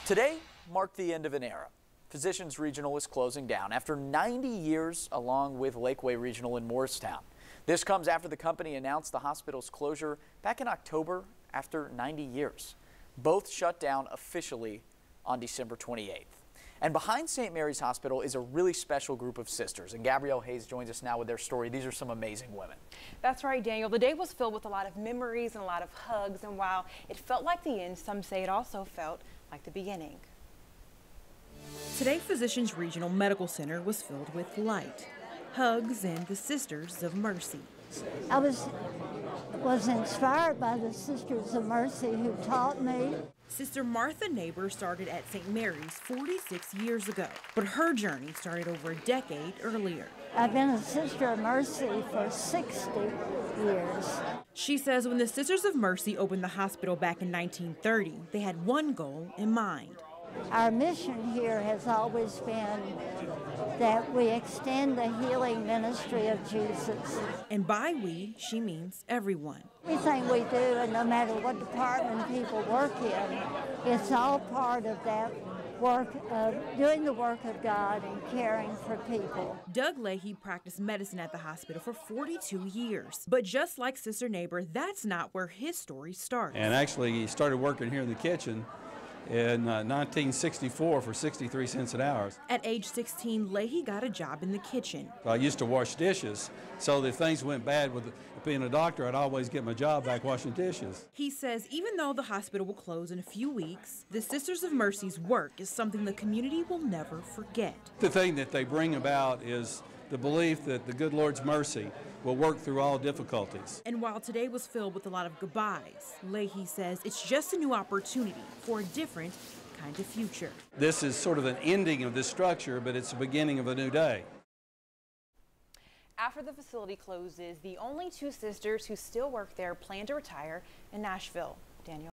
Today marked the end of an era. Physicians Regional is closing down after 90 years along with Lakeway Regional in Morristown. This comes after the company announced the hospital's closure back in October after 90 years. Both shut down officially on December 28th. And behind St. Mary's Hospital is a really special group of sisters. And Gabrielle Hayes joins us now with their story. These are some amazing women. That's right, Daniel. The day was filled with a lot of memories and a lot of hugs. And while it felt like the end, some say it also felt like the beginning. Today, Physicians Regional Medical Center was filled with light, hugs, and the Sisters of Mercy. I was inspired by the Sisters of Mercy who taught me. Sister Martha Neighbor started at St. Mary's 46 years ago, but her journey started over a decade earlier. I've been a Sister of Mercy for 60 years. She says when the Sisters of Mercy opened the hospital back in 1930, they had one goal in mind. Our mission here has always been that we extend the healing ministry of Jesus. And by we, she means everyone. Everything we do, and no matter what department people work in, it's all part of that work of doing the work of God and caring for people. Doug Leahy practiced medicine at the hospital for 42 years. But just like Sister Neighbor, that's not where his story starts. And actually, he started working here in the kitchen in 1964 for 63 cents an hour. At age 16, Leahy got a job in the kitchen. I used to wash dishes, so if things went bad with being a doctor, I'd always get my job back washing dishes. He says even though the hospital will close in a few weeks, the Sisters of Mercy's work is something the community will never forget. The thing that they bring about is the belief that the good Lord's mercy will work through all difficulties. And while today was filled with a lot of goodbyes, Leahy says it's just a new opportunity for a different kind of future. This is sort of an ending of this structure, but it's the beginning of a new day. After the facility closes, the only two sisters who still work there plan to retire in Nashville. Daniel.